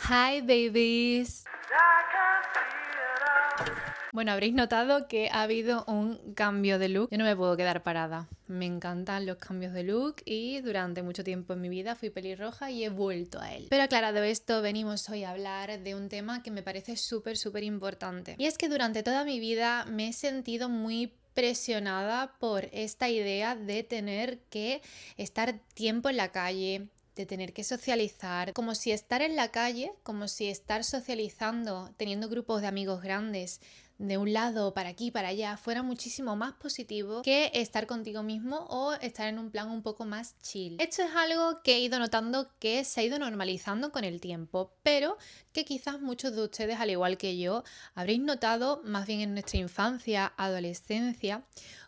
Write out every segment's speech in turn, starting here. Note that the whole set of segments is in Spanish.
Hi babies. Bueno, habréis notado que ha habido un cambio de look. Yo no me puedo quedar parada. Me encantan los cambios de look y durante mucho tiempo en mi vida fui pelirroja y he vuelto a él. Pero aclarado esto, venimos hoy a hablar de un tema que me parece súper importante. Y es que durante toda mi vida me he sentido muy presionada por esta idea de tener que estar tiempo en la calle, de tener que socializar, como si estar en la calle, como si estar socializando, teniendo grupos de amigos grandes, de un lado para aquí, para allá, fuera muchísimo más positivo que estar contigo mismo o estar en un plan un poco más chill. Esto es algo que he ido notando que se ha ido normalizando con el tiempo, pero que quizás muchos de ustedes, al igual que yo, habréis notado más bien en nuestra infancia, adolescencia,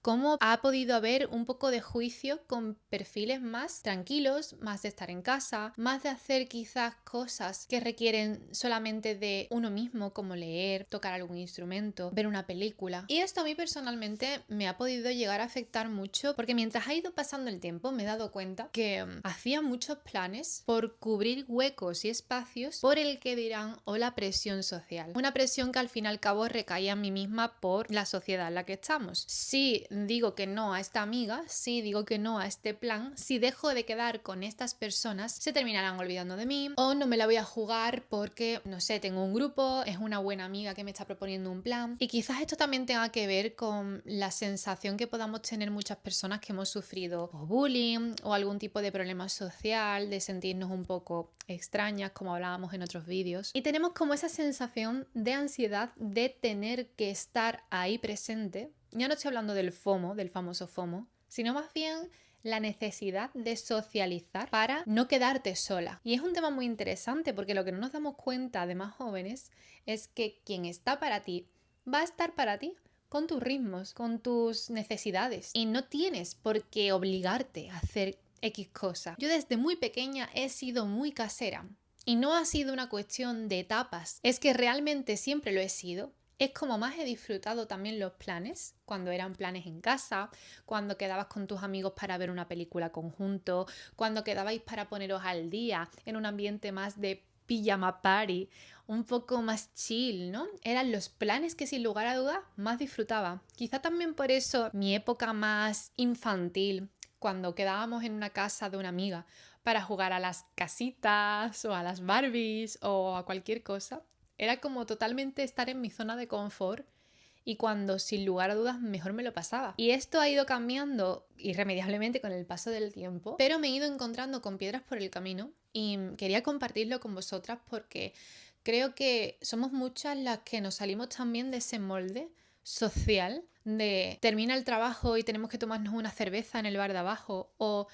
cómo ha podido haber un poco de juicio con perfiles más tranquilos, más de estar en casa, más de hacer quizás cosas que requieren solamente de uno mismo, como leer, tocar algún instrumento, ver una película. Y esto a mí personalmente me ha podido llegar a afectar mucho porque mientras ha ido pasando el tiempo me he dado cuenta que hacía muchos planes por cubrir huecos y espacios por el que dirán o la presión social. Una presión que al fin y al cabo recaía en mí misma por la sociedad en la que estamos. Sí, digo que no a esta amiga, si digo que no a este plan, si dejo de quedar con estas personas, se terminarán olvidando de mí o no me la voy a jugar porque, no sé, tengo un grupo, es una buena amiga que me está proponiendo un plan. Y quizás esto también tenga que ver con la sensación que podamos tener muchas personas que hemos sufrido o bullying o algún tipo de problema social, de sentirnos un poco extrañas, como hablábamos en otros vídeos. Y tenemos como esa sensación de ansiedad de tener que estar ahí presente. Ya no estoy hablando del FOMO, del famoso FOMO, sino más bien la necesidad de socializar para no quedarte sola. Y es un tema muy interesante porque lo que no nos damos cuenta de más jóvenes es que quien está para ti va a estar para ti con tus ritmos, con tus necesidades. Y no tienes por qué obligarte a hacer X cosa. Yo desde muy pequeña he sido muy casera. Y no ha sido una cuestión de etapas, es que realmente siempre lo he sido. Es como más he disfrutado también los planes, cuando eran planes en casa, cuando quedabas con tus amigos para ver una película conjunto, cuando quedabais para poneros al día en un ambiente más de pijama party, un poco más chill, ¿no? Eran los planes que sin lugar a dudas más disfrutaba. Quizá también por eso mi época más infantil, cuando quedábamos en una casa de una amiga para jugar a las casitas o a las Barbies o a cualquier cosa, era como totalmente estar en mi zona de confort y cuando sin lugar a dudas mejor me lo pasaba. Y esto ha ido cambiando irremediablemente con el paso del tiempo, pero me he ido encontrando con piedras por el camino y quería compartirlo con vosotras porque creo que somos muchas las que nos salimos también de ese molde social de termina el trabajo y tenemos que tomarnos una cerveza en el bar de abajo o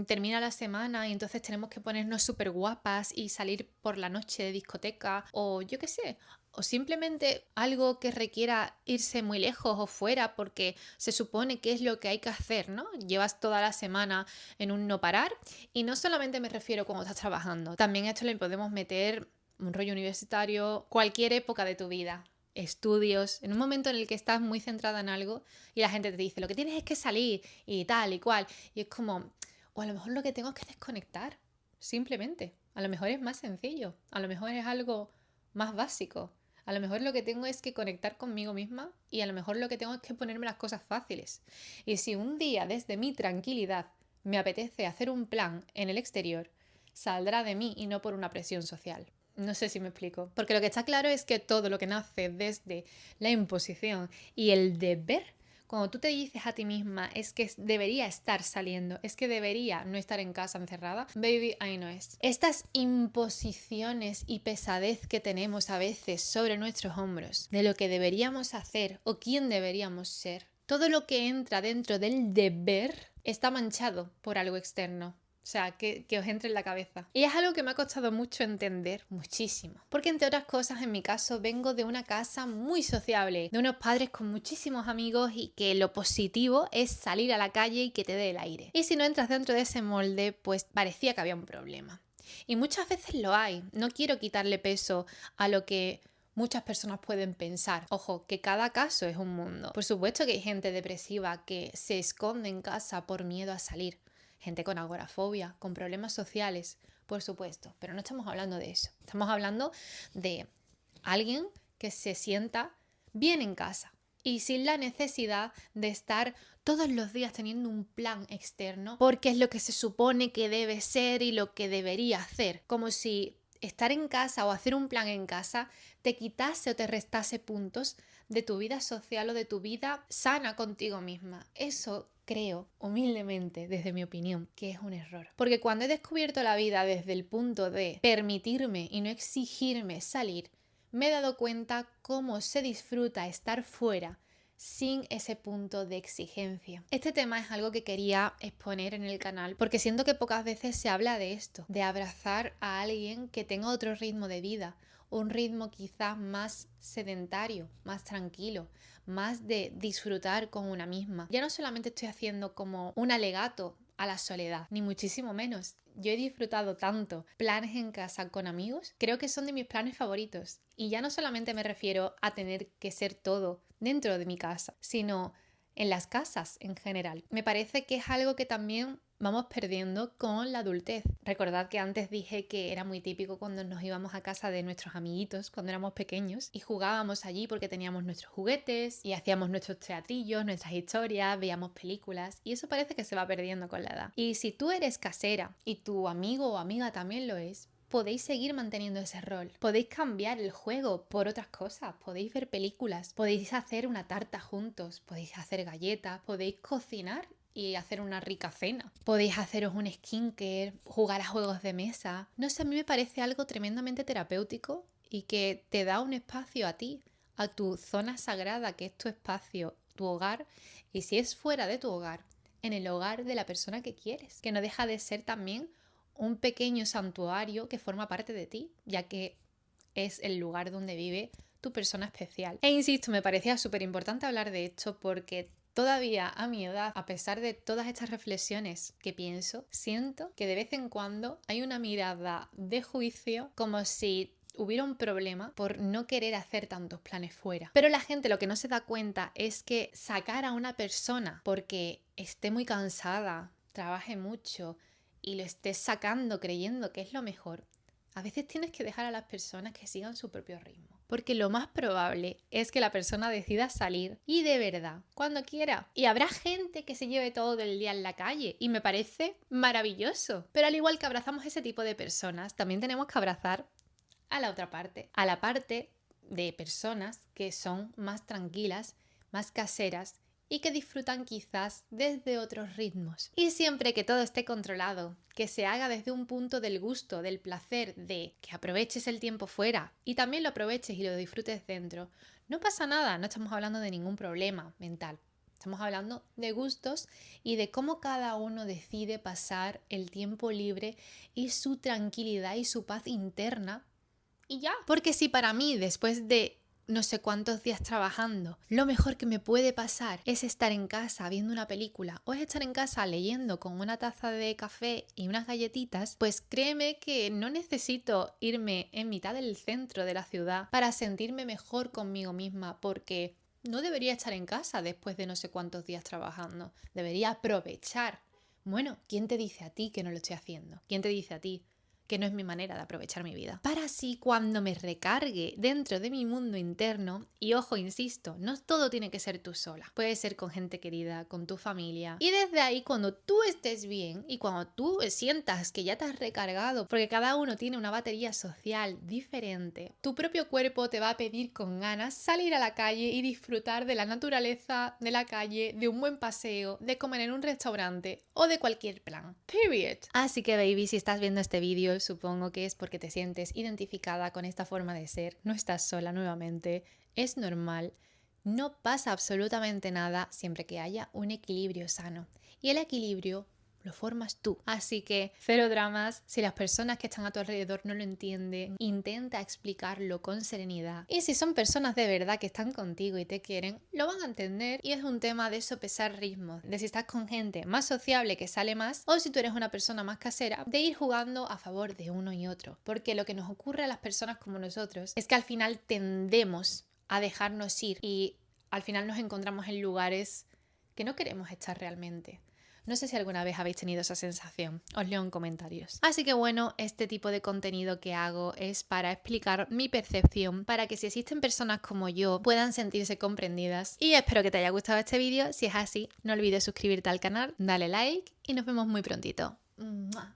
termina la semana y entonces tenemos que ponernos súper guapas y salir por la noche de discoteca o yo qué sé, o simplemente algo que requiera irse muy lejos o fuera porque se supone que es lo que hay que hacer, ¿no? Llevas toda la semana en un no parar y no solamente me refiero cuando estás trabajando, también a esto le podemos meter un rollo universitario, cualquier época de tu vida. Estudios, en un momento en el que estás muy centrada en algo y la gente te dice lo que tienes es que salir y tal y cual y es como, o a lo mejor lo que tengo es que desconectar, simplemente, a lo mejor es más sencillo, a lo mejor es algo más básico, a lo mejor lo que tengo es que conectar conmigo misma y a lo mejor lo que tengo es que ponerme las cosas fáciles. Y si un día desde mi tranquilidad me apetece hacer un plan en el exterior, saldrá de mí y no por una presión social. No sé si me explico. Porque lo que está claro es que todo lo que nace desde la imposición y el deber, cuando tú te dices a ti misma es que debería estar saliendo, es que debería no estar en casa encerrada, baby, ahí no es. Estas imposiciones y pesadez que tenemos a veces sobre nuestros hombros, de lo que deberíamos hacer o quién deberíamos ser, todo lo que entra dentro del deber está manchado por algo externo. O sea, que os entre en la cabeza. Y es algo que me ha costado mucho entender, muchísimo. Porque entre otras cosas, en mi caso, vengo de una casa muy sociable, de unos padres con muchísimos amigos y que lo positivo es salir a la calle y que te dé el aire. Y si no entras dentro de ese molde, pues parecía que había un problema. Y muchas veces lo hay. No quiero quitarle peso a lo que muchas personas pueden pensar. Ojo, que cada caso es un mundo. Por supuesto que hay gente depresiva que se esconde en casa por miedo a salir. Gente con agorafobia, con problemas sociales, por supuesto, pero no estamos hablando de eso. Estamos hablando de alguien que se sienta bien en casa y sin la necesidad de estar todos los días teniendo un plan externo porque es lo que se supone que debe ser y lo que debería hacer. Como si estar en casa o hacer un plan en casa te quitase o te restase puntos de tu vida social o de tu vida sana contigo misma. Eso creo, humildemente, desde mi opinión, que es un error. Porque cuando he descubierto la vida desde el punto de permitirme y no exigirme salir, me he dado cuenta cómo se disfruta estar fuera sin ese punto de exigencia. Este tema es algo que quería exponer en el canal porque siento que pocas veces se habla de esto, de abrazar a alguien que tenga otro ritmo de vida, un ritmo quizás más sedentario, más tranquilo, más de disfrutar con una misma. Ya no solamente estoy haciendo como un alegato a la soledad, ni muchísimo menos. Yo he disfrutado tanto planes en casa con amigos, creo que son de mis planes favoritos. Y ya no solamente me refiero a tener que ser todo dentro de mi casa, sino en las casas en general. Me parece que es algo que también vamos perdiendo con la adultez. Recordad que antes dije que era muy típico cuando nos íbamos a casa de nuestros amiguitos cuando éramos pequeños y jugábamos allí porque teníamos nuestros juguetes y hacíamos nuestros teatrillos, nuestras historias, veíamos películas y eso parece que se va perdiendo con la edad. Y si tú eres casera y tu amigo o amiga también lo es, podéis seguir manteniendo ese rol. Podéis cambiar el juego por otras cosas. Podéis ver películas. Podéis hacer una tarta juntos. Podéis hacer galletas. Podéis cocinar y hacer una rica cena. Podéis haceros un skincare, jugar a juegos de mesa. No sé, a mí me parece algo tremendamente terapéutico y que te da un espacio a ti, a tu zona sagrada, que es tu espacio, tu hogar. Y si es fuera de tu hogar, en el hogar de la persona que quieres, que no deja de ser también un pequeño santuario que forma parte de ti, ya que es el lugar donde vive tu persona especial. E insisto, me parecía súper importante hablar de esto porque todavía a mi edad, a pesar de todas estas reflexiones que pienso, siento que de vez en cuando hay una mirada de juicio como si hubiera un problema por no querer hacer tantos planes fuera. Pero la gente lo que no se da cuenta es que sacar a una persona porque esté muy cansada, trabaje mucho y lo estés sacando creyendo que es lo mejor, a veces tienes que dejar a las personas que sigan su propio ritmo. Porque lo más probable es que la persona decida salir y de verdad, cuando quiera. Y habrá gente que se lleve todo el día en la calle y me parece maravilloso. Pero al igual que abrazamos ese tipo de personas, también tenemos que abrazar a la otra parte. A la parte de personas que son más tranquilas, más caseras y que disfrutan quizás desde otros ritmos. Y siempre que todo esté controlado, que se haga desde un punto del gusto, del placer, de que aproveches el tiempo fuera y también lo aproveches y lo disfrutes dentro, no pasa nada, no estamos hablando de ningún problema mental. Estamos hablando de gustos y de cómo cada uno decide pasar el tiempo libre y su tranquilidad y su paz interna y ya. Porque si para mí, después de no sé cuántos días trabajando, lo mejor que me puede pasar es estar en casa viendo una película o es estar en casa leyendo con una taza de café y unas galletitas, pues créeme que no necesito irme en mitad del centro de la ciudad para sentirme mejor conmigo misma, porque no debería estar en casa después de no sé cuántos días trabajando. Debería aprovechar. Bueno, ¿quién te dice a ti que no lo estoy haciendo? ¿Quién te dice a ti que no es mi manera de aprovechar mi vida? Para así, cuando me recargue dentro de mi mundo interno, y ojo, insisto, no todo tiene que ser tú sola. Puede ser con gente querida, con tu familia. Y desde ahí, cuando tú estés bien y cuando tú sientas que ya te has recargado, porque cada uno tiene una batería social diferente, tu propio cuerpo te va a pedir con ganas salir a la calle y disfrutar de la naturaleza, de la calle, de un buen paseo, de comer en un restaurante o de cualquier plan. Period. Así que, baby, si estás viendo este vídeo, supongo que es porque te sientes identificada con esta forma de ser, no estás sola nuevamente, es normal, no pasa absolutamente nada siempre que haya un equilibrio sano. Y el equilibrio lo formas tú. Así que cero dramas, si las personas que están a tu alrededor no lo entienden, intenta explicarlo con serenidad. Y si son personas de verdad que están contigo y te quieren, lo van a entender y es un tema de sopesar ritmos, de si estás con gente más sociable que sale más o si tú eres una persona más casera, de ir jugando a favor de uno y otro. Porque lo que nos ocurre a las personas como nosotros es que al final tendemos a dejarnos ir y al final nos encontramos en lugares que no queremos estar realmente. No sé si alguna vez habéis tenido esa sensación, os leo en comentarios. Así que bueno, este tipo de contenido que hago es para explicar mi percepción, para que si existen personas como yo puedan sentirse comprendidas. Y espero que te haya gustado este vídeo. Si es así, no olvides suscribirte al canal, dale like y nos vemos muy prontito. ¡Mua!